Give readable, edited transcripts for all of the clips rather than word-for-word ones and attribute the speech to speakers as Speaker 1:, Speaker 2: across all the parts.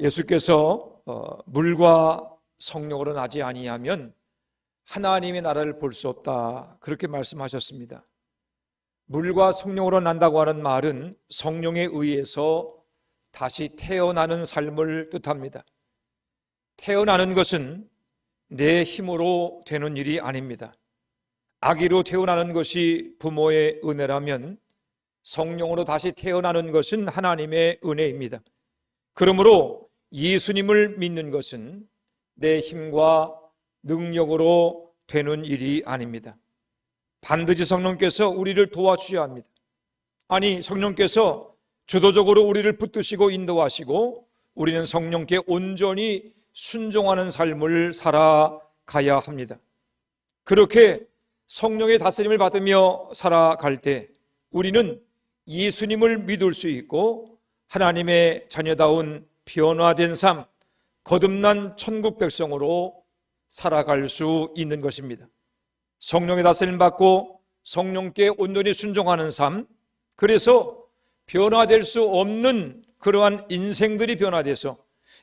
Speaker 1: 예수께서 물과 성령으로 나지 아니하면 하나님의 나라를 볼 수 없다, 그렇게 말씀하셨습니다. 물과 성령으로 난다고 하는 말은 성령에 의해서 다시 태어나는 삶을 뜻합니다. 태어나는 것은 내 힘으로 되는 일이 아닙니다. 아기로 태어나는 것이 부모의 은혜라면 성령으로 다시 태어나는 것은 하나님의 은혜입니다. 그러므로 예수님을 믿는 것은 내 힘과 능력으로 되는 일이 아닙니다. 반드시 성령께서 우리를 도와주셔야 합니다. 아니, 성령께서 주도적으로 우리를 붙드시고 인도하시고 우리는 성령께 온전히 순종하는 삶을 살아가야 합니다. 그렇게 성령의 다스림을 받으며 살아갈 때 우리는 예수님을 믿을 수 있고 하나님의 자녀다운 변화된 삶, 거듭난 천국 백성으로 살아갈 수 있는 것입니다. 성령의 다스림 받고 성령께 온전히 순종하는 삶, 그래서 변화될 수 없는 그러한 인생들이 변화돼서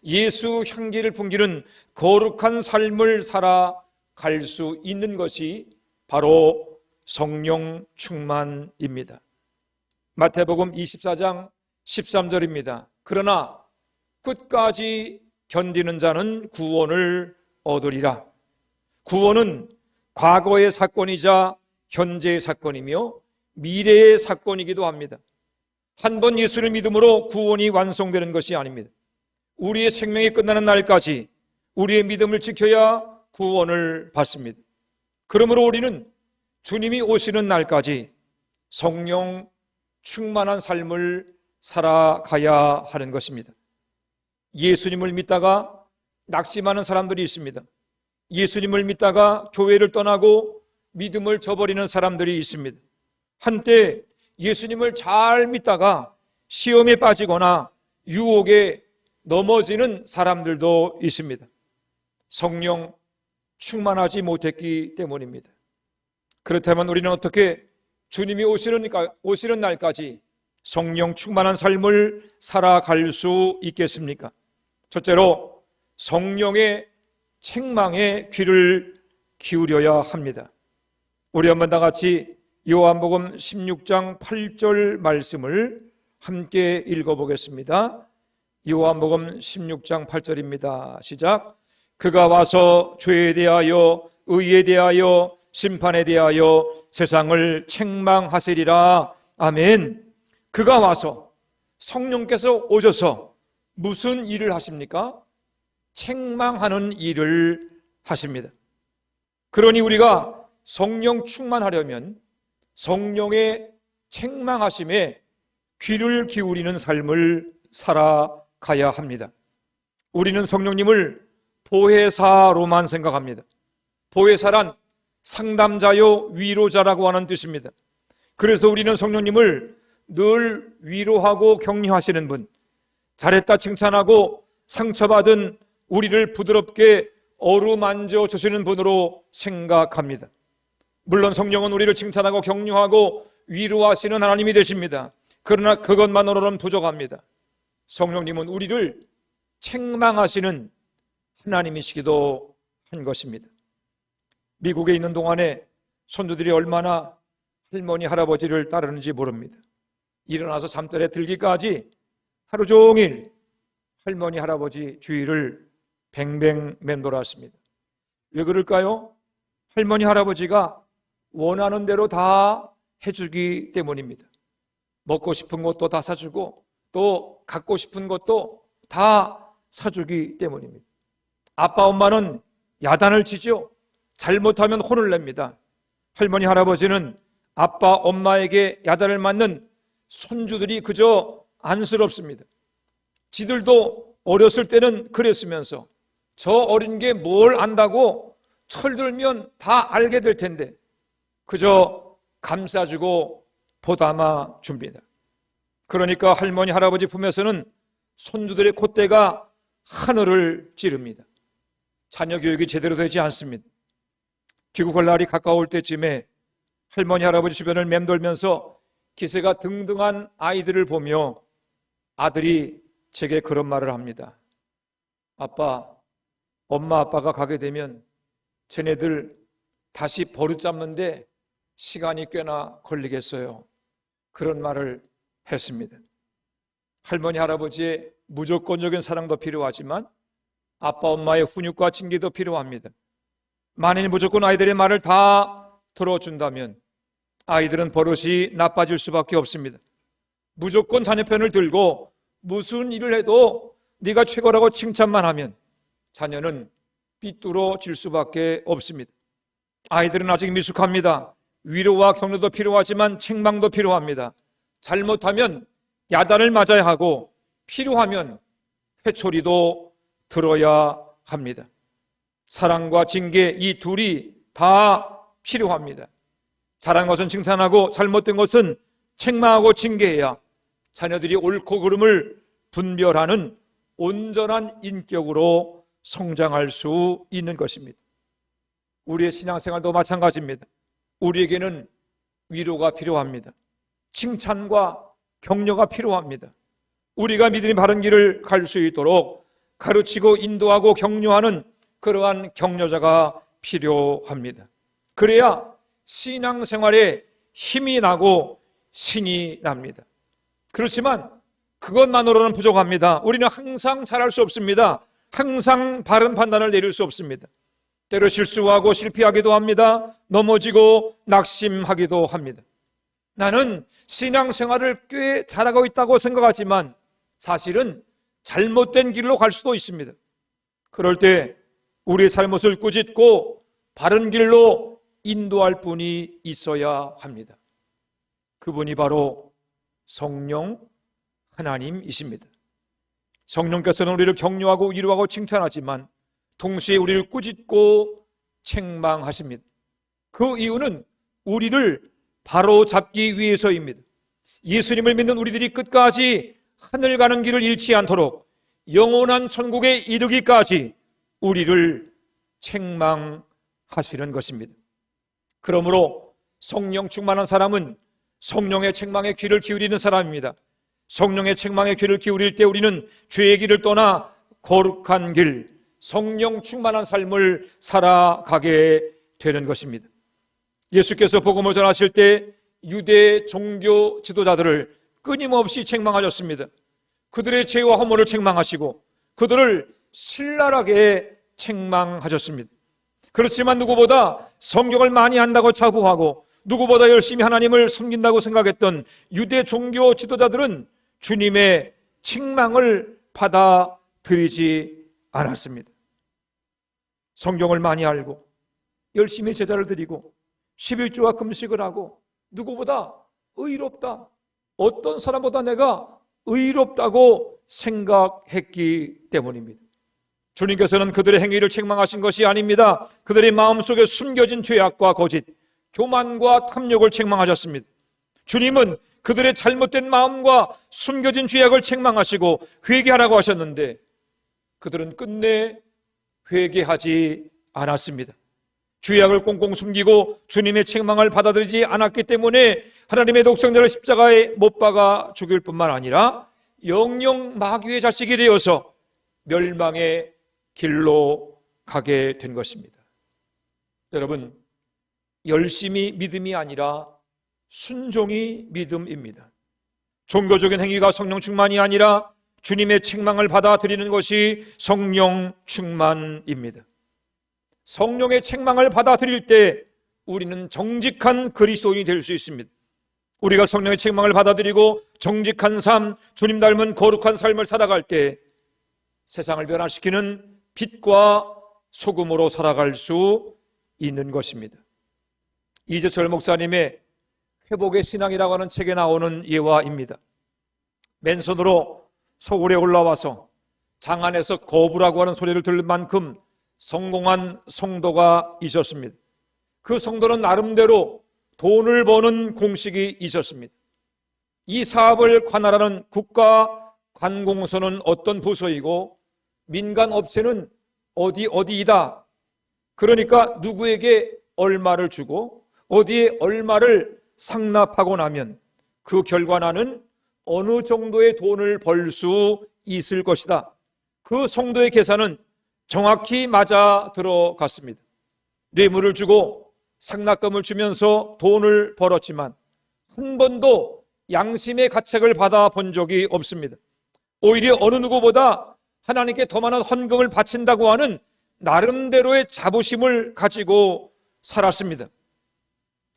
Speaker 1: 예수 향기를 풍기는 거룩한 삶을 살아갈 수 있는 것이 바로 성령 충만입니다. 마태복음 24장 13절입니다. 그러나 끝까지 견디는 자는 구원을 얻으리라. 구원은 과거의 사건이자 현재의 사건이며 미래의 사건이기도 합니다. 한 번 예수를 믿음으로 구원이 완성되는 것이 아닙니다. 우리의 생명이 끝나는 날까지 우리의 믿음을 지켜야 구원을 받습니다. 그러므로 우리는 주님이 오시는 날까지 성령 충만한 삶을 살아가야 하는 것입니다. 예수님을 믿다가 낙심하는 사람들이 있습니다. 예수님을 믿다가 교회를 떠나고 믿음을 저버리는 사람들이 있습니다. 한때 예수님을 잘 믿다가 시험에 빠지거나 유혹에 넘어지는 사람들도 있습니다. 성령 충만하지 못했기 때문입니다. 그렇다면 우리는 어떻게 주님이 오시는 날까지 성령 충만한 삶을 살아갈 수 있겠습니까? 첫째로 성령의 책망에 귀를 기울여야 합니다. 우리 한번 다 같이 요한복음 16장 8절 말씀을 함께 읽어보겠습니다. 요한복음 16장 8절입니다. 시작. 그가 와서 죄에 대하여 의에 대하여 심판에 대하여 세상을 책망하시리라. 아멘. 그가 와서, 성령께서 오셔서 무슨 일을 하십니까? 책망하는 일을 하십니다. 그러니 우리가 성령 충만하려면 성령의 책망하심에 귀를 기울이는 삶을 살아가야 합니다. 우리는 성령님을 보혜사로만 생각합니다. 보혜사란 상담자요 위로자라고 하는 뜻입니다. 그래서 우리는 성령님을 늘 위로하고 격려하시는 분, 잘했다 칭찬하고 상처받은 우리를 부드럽게 어루만져 주시는 분으로 생각합니다. 물론 성령은 우리를 칭찬하고 격려하고 위로하시는 하나님이 되십니다. 그러나 그것만으로는 부족합니다. 성령님은 우리를 책망하시는 하나님이시기도 한 것입니다. 미국에 있는 동안에 손주들이 얼마나 할머니 할아버지를 따르는지 모릅니다. 일어나서 잠자리에 들기까지 하루 종일 할머니 할아버지 주위를 뱅뱅 맴돌았습니다. 왜 그럴까요? 할머니 할아버지가 원하는 대로 다 해주기 때문입니다. 먹고 싶은 것도 다 사주고 또 갖고 싶은 것도 다 사주기 때문입니다. 아빠 엄마는 야단을 치죠. 잘못하면 혼을 냅니다. 할머니 할아버지는 아빠 엄마에게 야단을 맞는 손주들이 그저 안쓰럽습니다. 지들도 어렸을 때는 그랬으면서 저 어린 게 뭘 안다고 철들면 다 알게 될 텐데 그저 감싸주고 보담아 줍니다. 그러니까 할머니 할아버지 품에서는 손주들의 콧대가 하늘을 찌릅니다. 자녀 교육이 제대로 되지 않습니다. 귀국할 날이 가까울 때쯤에 할머니 할아버지 주변을 맴돌면서 기세가 등등한 아이들을 보며 아들이 제게 그런 말을 합니다. 엄마 아빠가 가게 되면 쟤네들 다시 버릇 잡는데 시간이 꽤나 걸리겠어요. 그런 말을 했습니다. 할머니 할아버지의 무조건적인 사랑도 필요하지만 아빠 엄마의 훈육과 징계도 필요합니다. 만일 무조건 아이들의 말을 다 들어준다면 아이들은 버릇이 나빠질 수밖에 없습니다. 무조건 자녀 편을 들고 무슨 일을 해도 네가 최고라고 칭찬만 하면 자녀는 삐뚤어질 수밖에 없습니다. 아이들은 아직 미숙합니다. 위로와 격려도 필요하지만 책망도 필요합니다. 잘못하면 야단을 맞아야 하고 필요하면 회초리도 들어야 합니다. 사랑과 징계, 이 둘이 다 필요합니다. 잘한 것은 칭찬하고 잘못된 것은 책망하고 징계해야 자녀들이 옳고 그름을 분별하는 온전한 인격으로 성장할 수 있는 것입니다. 우리의 신앙생활도 마찬가지입니다. 우리에게는 위로가 필요합니다. 칭찬과 격려가 필요합니다. 우리가 믿음이 바른 길을 갈 수 있도록 가르치고 인도하고 격려하는 그러한 격려자가 필요합니다. 그래야 신앙생활에 힘이 나고 신이 납니다. 그렇지만 그것만으로는 부족합니다. 우리는 항상 잘할 수 없습니다. 항상 바른 판단을 내릴 수 없습니다. 때로 실수하고 실패하기도 합니다. 넘어지고 낙심하기도 합니다. 나는 신앙생활을 꽤 잘하고 있다고 생각하지만 사실은 잘못된 길로 갈 수도 있습니다. 그럴 때 우리의 잘못을 꾸짖고 바른 길로 인도할 분이 있어야 합니다. 그분이 바로 성령 하나님이십니다. 성령께서는 우리를 격려하고 위로하고 칭찬하지만 동시에 우리를 꾸짖고 책망하십니다. 그 이유는 우리를 바로 잡기 위해서입니다. 예수님을 믿는 우리들이 끝까지 하늘 가는 길을 잃지 않도록 영원한 천국에 이르기까지 우리를 책망하시는 것입니다. 그러므로 성령 충만한 사람은 성령의 책망에 귀를 기울이는 사람입니다. 성령의 책망에 귀를 기울일 때 우리는 죄의 길을 떠나 거룩한 길, 성령 충만한 삶을 살아가게 되는 것입니다. 예수께서 복음을 전하실 때 유대 종교 지도자들을 끊임없이 책망하셨습니다. 그들의 죄와 허물을 책망하시고 그들을 신랄하게 책망하셨습니다. 그렇지만 누구보다 성경을 많이 안다고 자부하고 누구보다 열심히 하나님을 섬긴다고 생각했던 유대 종교 지도자들은 주님의 책망을 받아들이지 않았습니다. 성경을 많이 알고 열심히 제자를 드리고 11조와 금식을 하고 누구보다 의롭다, 어떤 사람보다 내가 의롭다고 생각했기 때문입니다. 주님께서는 그들의 행위를 책망하신 것이 아닙니다. 그들의 마음속에 숨겨진 죄악과 거짓, 교만과 탐욕을 책망하셨습니다. 주님은 그들의 잘못된 마음과 숨겨진 죄악을 책망하시고 회개하라고 하셨는데 그들은 끝내 회개하지 않았습니다. 죄악을 꽁꽁 숨기고 주님의 책망을 받아들이지 않았기 때문에 하나님의 독생자를 십자가에 못 박아 죽일 뿐만 아니라 영영 마귀의 자식이 되어서 멸망의 길로 가게 된 것입니다. 여러분, 열심히 믿음이 아니라 순종이 믿음입니다. 종교적인 행위가 성령 충만이 아니라 주님의 책망을 받아들이는 것이 성령 충만입니다. 성령의 책망을 받아들일 때 우리는 정직한 그리스도인이 될 수 있습니다. 우리가 성령의 책망을 받아들이고 정직한 삶, 주님 닮은 거룩한 삶을 살아갈 때 세상을 변화시키는 빛과 소금으로 살아갈 수 있는 것입니다. 이재철 목사님의 회복의 신앙이라고 하는 책에 나오는 예화입니다. 맨손으로 서울에 올라와서 장안에서 거부라고 하는 소리를 들을 만큼 성공한 성도가 있었습니다. 그 성도는 나름대로 돈을 버는 공식이 있었습니다. 이 사업을 관할하는 국가관공서는 어떤 부서이고 민간업체는 어디이다. 그러니까 누구에게 얼마를 주고 어디에 얼마를 상납하고 나면 그 결과 나는 어느 정도의 돈을 벌 수 있을 것이다. 그 성도의 계산은 정확히 맞아 들어갔습니다. 뇌물을 주고 상납금을 주면서 돈을 벌었지만 한 번도 양심의 가책을 받아본 적이 없습니다. 오히려 어느 누구보다 하나님께 더 많은 헌금을 바친다고 하는 나름대로의 자부심을 가지고 살았습니다.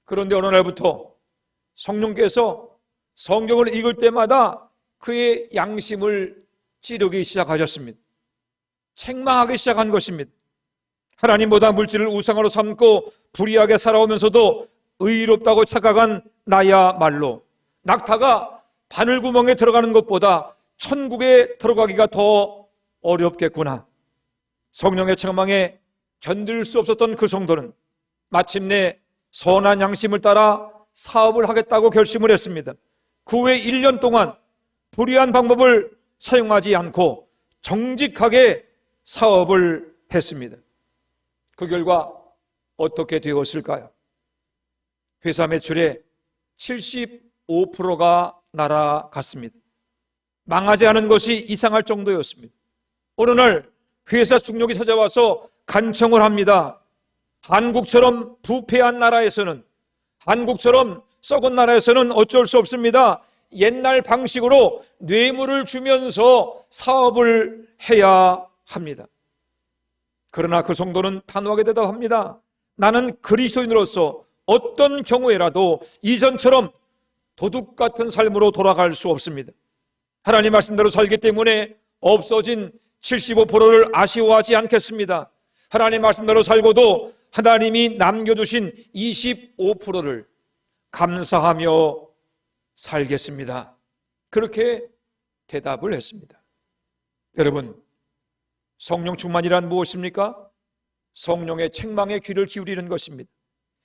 Speaker 1: 그런데 어느 날부터 성령께서 성경을 읽을 때마다 그의 양심을 찌르기 시작하셨습니다. 책망하기 시작한 것입니다. 하나님보다 물질을 우상으로 삼고 불의하게 살아오면서도 의롭다고 착각한 나야말로 낙타가 바늘구멍에 들어가는 것보다 천국에 들어가기가 더 어렵겠구나. 성령의 책망에 견딜 수 없었던 그 성도는 마침내 선한 양심을 따라 사업을 하겠다고 결심을 했습니다. 그 후에 1년 동안 불의한 방법을 사용하지 않고 정직하게 사업을 했습니다. 그 결과 어떻게 되었을까요? 회사 매출의 75%가 날아갔습니다. 망하지 않은 것이 이상할 정도였습니다. 어느 날 회사 중력이 찾아와서 간청을 합니다. 한국처럼 부패한 나라에서는, 한국처럼 썩은 나라에서는 어쩔 수 없습니다. 옛날 방식으로 뇌물을 주면서 사업을 해야 합니다. 그러나 그 성도는 단호하게 대답합니다. 나는 그리스도인으로서 어떤 경우에라도 이전처럼 도둑 같은 삶으로 돌아갈 수 없습니다. 하나님 말씀대로 살기 때문에 없어진 75%를 아쉬워하지 않겠습니다. 하나님 말씀대로 살고도 하나님이 남겨주신 25%를 감사하며 살겠습니다. 그렇게 대답을 했습니다. 여러분, 성령 충만이란 무엇입니까? 성령의 책망에 귀를 기울이는 것입니다.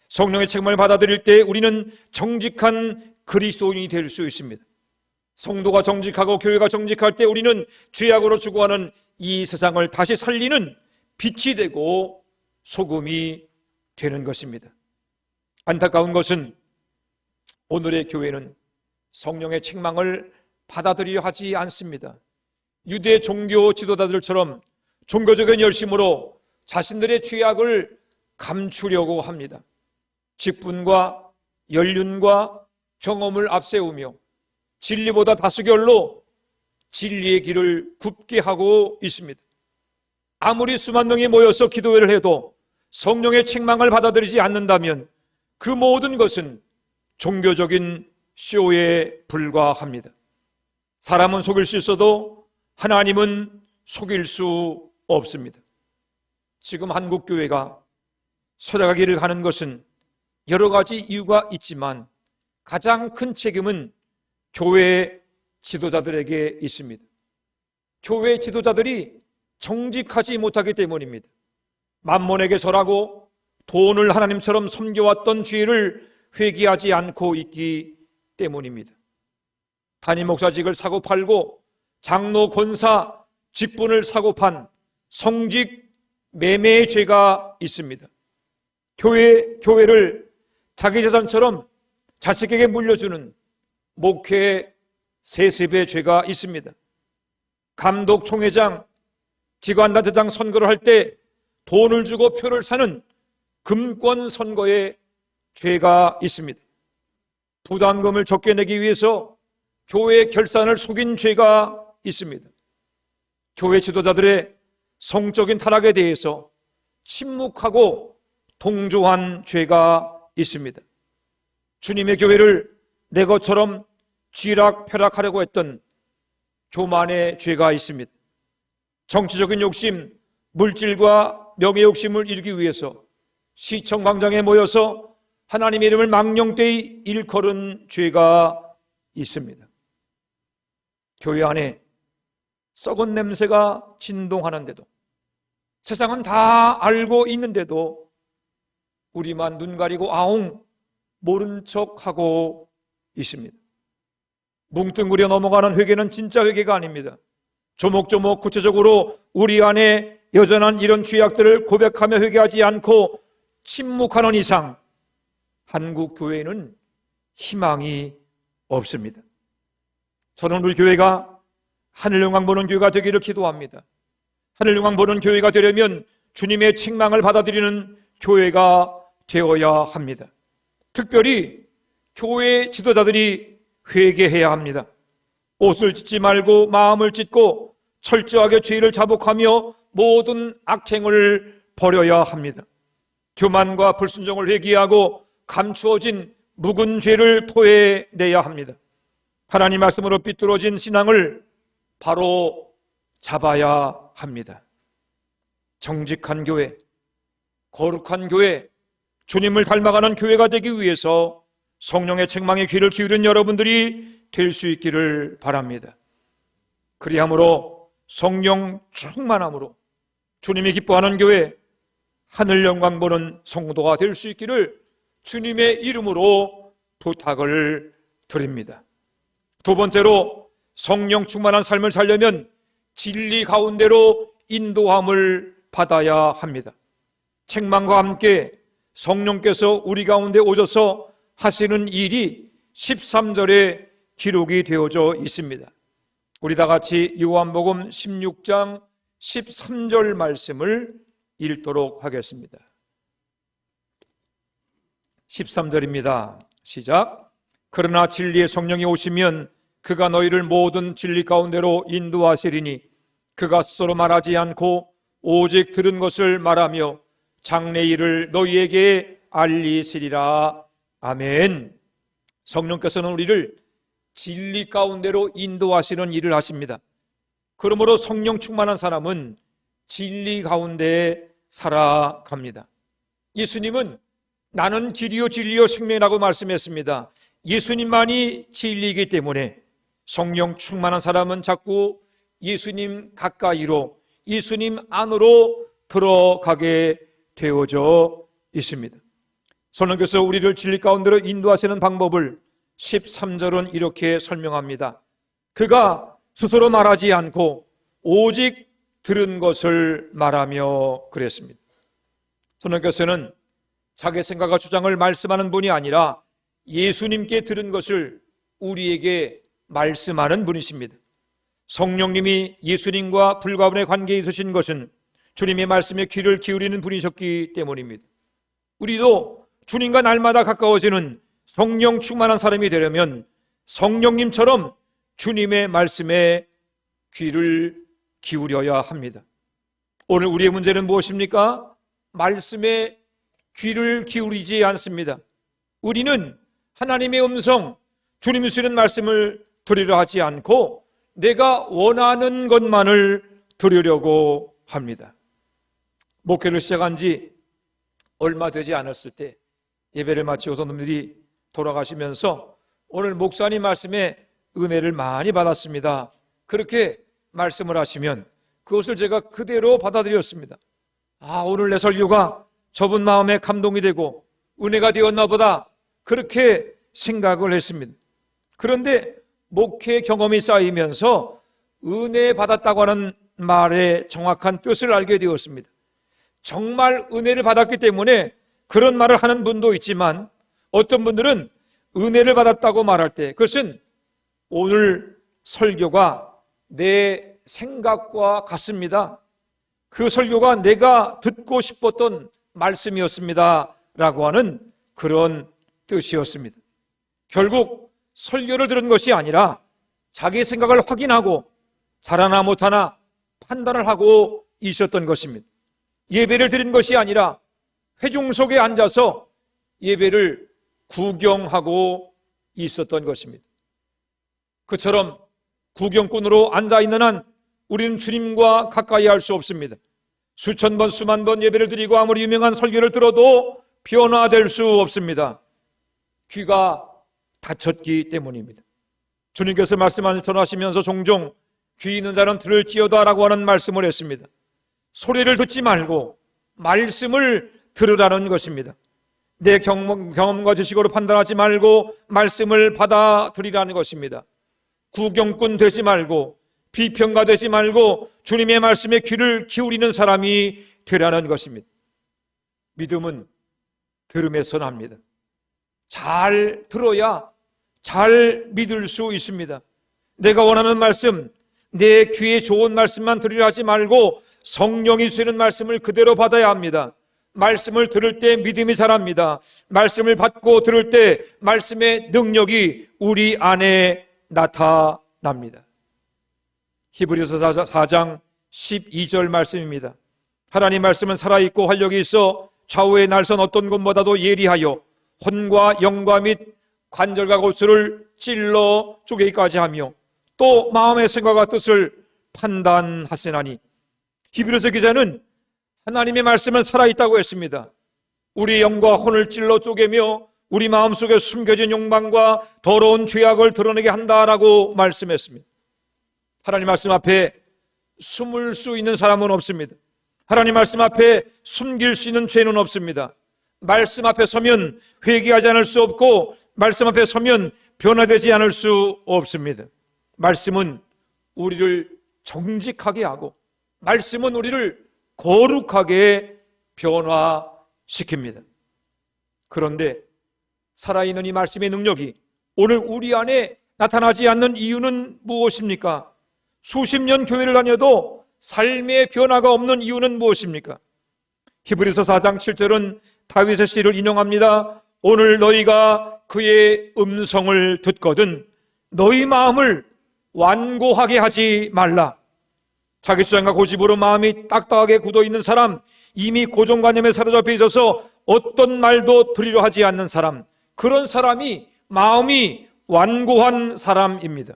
Speaker 1: 성령의 책망을 받아들일 때 우리는 정직한 그리스도인이 될 수 있습니다. 성도가 정직하고 교회가 정직할 때 우리는 죄악으로 죽어가는 이 세상을 다시 살리는 빛이 되고 소금이 되는 것입니다. 안타까운 것은 오늘의 교회는 성령의 책망을 받아들이려 하지 않습니다. 유대 종교 지도자들처럼 종교적인 열심으로 자신들의 죄악을 감추려고 합니다. 직분과 연륜과 경험을 앞세우며 진리보다 다수결로 진리의 길을 굽게 하고 있습니다. 아무리 수만 명이 모여서 기도회를 해도 성령의 책망을 받아들이지 않는다면 그 모든 것은 종교적인 쇼에 불과합니다. 사람은 속일 수 있어도 하나님은 속일 수 없습니다. 지금 한국교회가 쇠퇴가기를 가는 것은 여러 가지 이유가 있지만 가장 큰 책임은 교회 지도자들에게 있습니다. 교회 지도자들이 정직하지 못하기 때문입니다. 만몬에게 절하고 돈을 하나님처럼 섬겨왔던 죄를 회개하지 않고 있기 때문입니다. 담임 목사직을 사고 팔고 장로 권사 직분을 사고 판 성직 매매의 죄가 있습니다. 교회를 자기 재산처럼 자식에게 물려주는 목회 세습의 죄가 있습니다. 감독, 총회장, 기관단체장 선거를 할 때 돈을 주고 표를 사는 금권 선거의 죄가 있습니다. 부담금을 적게 내기 위해서 교회 결산을 속인 죄가 있습니다. 교회 지도자들의 성적인 타락에 대해서 침묵하고 동조한 죄가 있습니다. 주님의 교회를 내 것처럼 쥐락펴락하려고 했던 교만의 죄가 있습니다. 정치적인 욕심, 물질과 명예 욕심을 이루기 위해서 시청 광장에 모여서 하나님의 이름을 망령되이 일컬은 죄가 있습니다. 교회 안에 썩은 냄새가 진동하는데도, 세상은 다 알고 있는데도 우리만 눈 가리고 아웅 모른 척하고 있습니다. 뭉뚱그려 넘어가는 회개는 진짜 회개가 아닙니다. 조목조목 구체적으로 우리 안에 여전한 이런 죄악들을 고백하며 회개하지 않고 침묵하는 이상 한국 교회에는 희망이 없습니다. 저는 우리 교회가 하늘 영광 보는 교회가 되기를 기도합니다. 하늘 영광 보는 교회가 되려면 주님의 책망을 받아들이는 교회가 되어야 합니다. 특별히 교회 지도자들이 회개해야 합니다. 옷을 찢지 말고 마음을 찢고 철저하게 죄를 자복하며 모든 악행을 버려야 합니다. 교만과 불순종을 회개하고 감추어진 묵은 죄를 토해내야 합니다. 하나님 말씀으로 삐뚤어진 신앙을 바로 잡아야 합니다. 정직한 교회, 거룩한 교회, 주님을 닮아가는 교회가 되기 위해서 성령의 책망에 귀를 기울인 여러분들이 될 수 있기를 바랍니다. 그리함으로 성령 충만함으로 주님이 기뻐하는 교회, 하늘 영광 보는 성도가 될 수 있기를 주님의 이름으로 부탁을 드립니다. 두 번째로, 성령 충만한 삶을 살려면 진리 가운데로 인도함을 받아야 합니다. 책망과 함께 성령께서 우리 가운데 오셔서 하시는 일이 13절에 기록이 되어져 있습니다. 우리 다 같이 요한복음 16장 13절 말씀을 읽도록 하겠습니다. 13절입니다. 시작. 그러나 진리의 성령이 오시면 그가 너희를 모든 진리 가운데로 인도하시리니 그가 스스로 말하지 않고 오직 들은 것을 말하며 장래 일을 너희에게 알리시리라. 아멘. 성령께서는 우리를 진리 가운데로 인도하시는 일을 하십니다. 그러므로 성령 충만한 사람은 진리 가운데 살아갑니다. 예수님은 나는 길이요 진리요 생명이라고 말씀했습니다. 예수님만이 진리이기 때문에 성령 충만한 사람은 자꾸 예수님 가까이로, 예수님 안으로 들어가게 되어져 있습니다. 성령께서 우리를 진리 가운데로 인도하시는 방법을 13절은 이렇게 설명합니다. 그가 스스로 말하지 않고 오직 들은 것을 말하며 그랬습니다. 성령께서는 자기 생각과 주장을 말씀하는 분이 아니라 예수님께 들은 것을 우리에게 말씀하는 분이십니다. 성령님이 예수님과 불가분의 관계에 있으신 것은 주님의 말씀에 귀를 기울이는 분이셨기 때문입니다. 우리도 주님과 날마다 가까워지는 성령 충만한 사람이 되려면 성령님처럼 주님의 말씀에 귀를 기울여야 합니다. 오늘 우리의 문제는 무엇입니까? 말씀에 귀를 기울이지 않습니다. 우리는 하나님의 음성, 주님이 쓰는 말씀을 들으려 하지 않고 내가 원하는 것만을 들으려고 합니다. 목회를 시작한 지 얼마 되지 않았을 때 예배를 마치고 성도님들이 돌아가시면서 오늘 목사님 말씀에 은혜를 많이 받았습니다. 그렇게 말씀을 하시면 그것을 제가 그대로 받아들였습니다. 오늘 내 설교가 저분 마음에 감동이 되고 은혜가 되었나 보다, 그렇게 생각을 했습니다. 그런데 목회 경험이 쌓이면서 은혜 받았다고 하는 말의 정확한 뜻을 알게 되었습니다. 정말 은혜를 받았기 때문에 그런 말을 하는 분도 있지만 어떤 분들은 은혜를 받았다고 말할 때 그것은 오늘 설교가 내 생각과 같습니다. 그 설교가 내가 듣고 싶었던 말씀이었습니다 라고 하는 그런 뜻이었습니다. 결국 설교를 들은 것이 아니라 자기 생각을 확인하고 잘하나 못하나 판단을 하고 있었던 것입니다. 예배를 드린 것이 아니라 회중 속에 앉아서 예배를 구경하고 있었던 것입니다. 그처럼 구경꾼으로 앉아있는 한 우리는 주님과 가까이 할 수 없습니다. 수천 번 수만 번 예배를 드리고 아무리 유명한 설교를 들어도 변화될 수 없습니다. 귀가 닫혔기 때문입니다. 주님께서 말씀을 전하시면서 종종 귀 있는 자는 들을지어다 라고 하는 말씀을 했습니다. 소리를 듣지 말고 말씀을 들으라는 것입니다. 내 경험과 지식으로 판단하지 말고 말씀을 받아들이라는 것입니다. 구경꾼 되지 말고 비평가 되지 말고 주님의 말씀에 귀를 기울이는 사람이 되라는 것입니다. 믿음은 들음에서 납니다. 잘 들어야 잘 믿을 수 있습니다. 내가 원하는 말씀, 내 귀에 좋은 말씀만 들으려 하지 말고 성령이 주시는 말씀을 그대로 받아야 합니다. 말씀을 들을 때 믿음이 자랍니다. 말씀을 받고 들을 때 말씀의 능력이 우리 안에 나타납니다. 히브리서 4장 12절 말씀입니다. 하나님 말씀은 살아있고 활력이 있어 좌우의 날선 어떤 것보다도 예리하여 혼과 영과 및 관절과 골수를 찔러 쪼개기까지 하며 또 마음의 생각과 뜻을 판단하시나니. 히브리서 기자는 하나님의 말씀은 살아있다고 했습니다. 우리 영과 혼을 찔러 쪼개며 우리 마음속에 숨겨진 욕망과 더러운 죄악을 드러내게 한다라고 말씀했습니다. 하나님 말씀 앞에 숨을 수 있는 사람은 없습니다. 하나님 말씀 앞에 숨길 수 있는 죄는 없습니다. 말씀 앞에 서면 회개하지 않을 수 없고 말씀 앞에 서면 변화되지 않을 수 없습니다. 말씀은 우리를 정직하게 하고 말씀은 우리를 거룩하게 변화시킵니다. 그런데 살아있는 이 말씀의 능력이 오늘 우리 안에 나타나지 않는 이유는 무엇입니까? 수십 년 교회를 다녀도 삶의 변화가 없는 이유는 무엇입니까? 히브리서 4장 7절은 다윗의 시를 인용합니다. 오늘 너희가 그의 음성을 듣거든 너희 마음을 완고하게 하지 말라. 자기 주장과 고집으로 마음이 딱딱하게 굳어있는 사람, 이미 고정관념에 사로잡혀 있어서 어떤 말도 들으려 하지 않는 사람, 그런 사람이 마음이 완고한 사람입니다.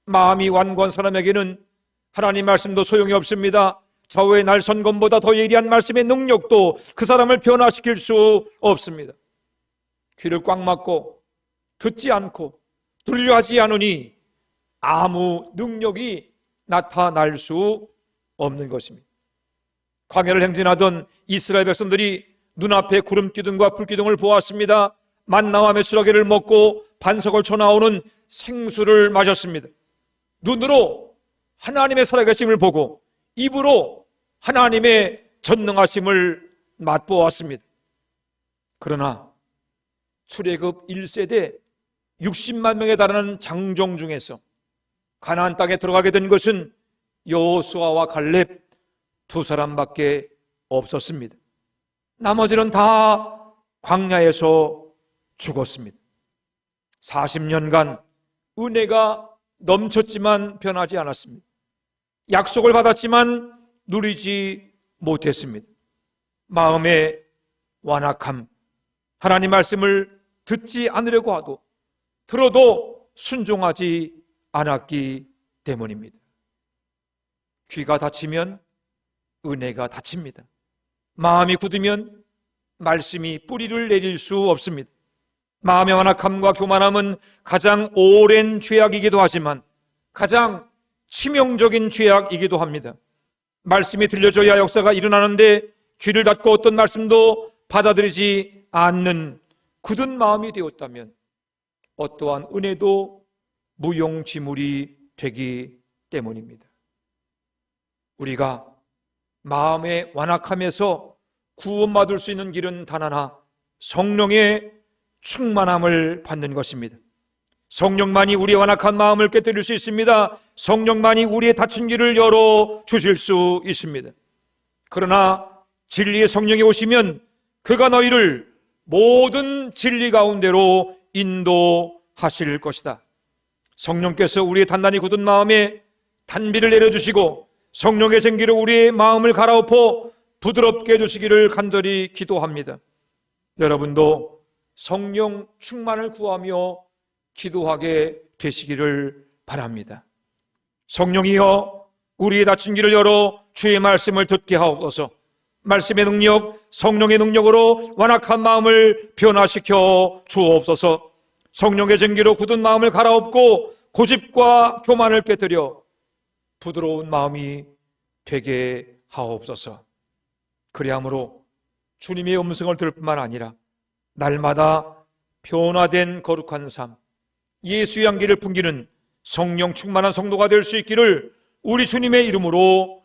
Speaker 1: 마음이 완고한 사람에게는 하나님 말씀도 소용이 없습니다. 좌우의 날선검보다 더 예리한 말씀의 능력도 그 사람을 변화시킬 수 없습니다. 귀를 꽉 막고 듣지 않고 들으려 하지 않으니 아무 능력이 나타날 수 없는 것입니다. 광야를 행진하던 이스라엘 백성들이 눈앞에 구름기둥과 불기둥을 보았습니다. 만나와 메추라기를 먹고 반석을 쳐 나오는 생수를 마셨습니다. 눈으로 하나님의 살아계심을 보고 입으로 하나님의 전능하심을 맛보았습니다. 그러나 출애굽 1세대 60만 명에 달하는 장정 중에서 가나안 땅에 들어가게 된 것은 여호수아와 갈렙 두 사람밖에 없었습니다. 나머지는 다 광야에서 죽었습니다. 40년간 은혜가 넘쳤지만 변하지 않았습니다. 약속을 받았지만 누리지 못했습니다. 마음의 완악함, 하나님 말씀을 듣지 않으려고 하도 들어도 순종하지 않았기 때문입니다. 귀가 닫히면 은혜가 닫힙니다. 마음이 굳으면 말씀이 뿌리를 내릴 수 없습니다. 마음의 완악함과 교만함은 가장 오랜 죄악이기도 하지만 가장 치명적인 죄악이기도 합니다. 말씀이 들려줘야 역사가 일어나는데 귀를 닫고 어떤 말씀도 받아들이지 않는 굳은 마음이 되었다면 어떠한 은혜도 무용지물이 되기 때문입니다. 우리가 마음의 완악함에서 구원받을 수 있는 길은 단 하나, 성령의 충만함을 받는 것입니다. 성령만이 우리의 완악한 마음을 깨뜨릴 수 있습니다. 성령만이 우리의 닫힌 길을 열어 주실 수 있습니다. 그러나 진리의 성령이 오시면 그가 너희를 모든 진리 가운데로 인도하실 것이다. 성령께서 우리의 단단히 굳은 마음에 단비를 내려주시고 성령의 생기로 우리의 마음을 갈아엎어 부드럽게 해주시기를 간절히 기도합니다. 여러분도 성령 충만을 구하며 기도하게 되시기를 바랍니다. 성령이여 우리의 닫힌 길을 열어 주의 말씀을 듣게 하옵소서. 말씀의 능력, 성령의 능력으로 완악한 마음을 변화시켜 주옵소서. 성령의 증기로 굳은 마음을 갈아엎고 고집과 교만을 깨뜨려 부드러운 마음이 되게 하옵소서. 그리함으로 주님의 음성을 들을 뿐만 아니라 날마다 변화된 거룩한 삶, 예수의 향기를 풍기는 성령 충만한 성도가 될 수 있기를 우리 주님의 이름으로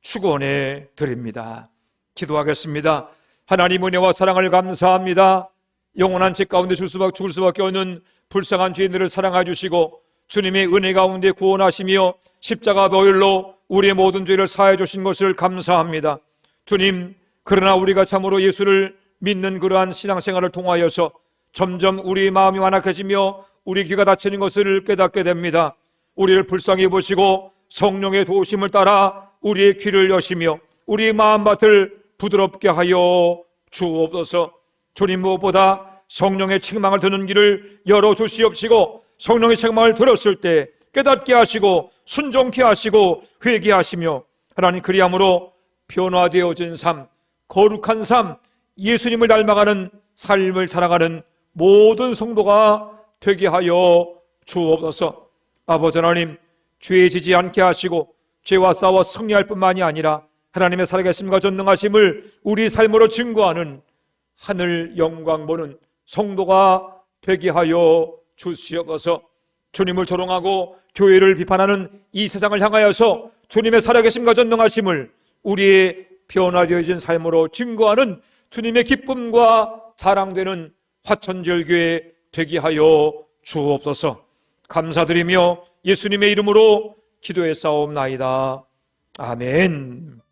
Speaker 1: 축원해 드립니다. 기도하겠습니다. 하나님 은혜와 사랑을 감사합니다. 영원한 죄 가운데 죽을 수밖에 없는 불쌍한 죄인들을 사랑해 주시고 주님의 은혜 가운데 구원하시며 십자가 보혈로 우리의 모든 죄를 사해 주신 것을 감사합니다. 주님, 그러나 우리가 참으로 예수를 믿는 그러한 신앙생활을 통하여서 점점 우리 마음이 완악해지며 우리 귀가 닫히는 것을 깨닫게 됩니다. 우리를 불쌍히 보시고 성령의 도우심을 따라 우리의 귀를 여시며 우리의 마음밭을 부드럽게 하여 주옵소서. 주님, 무엇보다 성령의 책망을 듣는 길을 열어주시옵시고 성령의 책망을 들었을 때 깨닫게 하시고 순종케 하시고 회개하시며 하나님 그리함으로 변화되어진 삶, 거룩한 삶, 예수님을 닮아가는 삶을 살아가는 모든 성도가 되게 하여 주옵소서. 아버지 하나님, 죄에 지지 않게 하시고 죄와 싸워 승리할 뿐만이 아니라 하나님의 살아계심과 전능하심을 우리 삶으로 증거하는 하늘 영광 보는 성도가 되게 하여 주시옵소서. 주님을 조롱하고 교회를 비판하는 이 세상을 향하여서 주님의 살아계심과 전능하심을 우리의 변화되어진 삶으로 증거하는 주님의 기쁨과 자랑되는 화천절교회 되게 하여 주옵소서. 감사드리며 예수님의 이름으로 기도했사옵나이다. 아멘.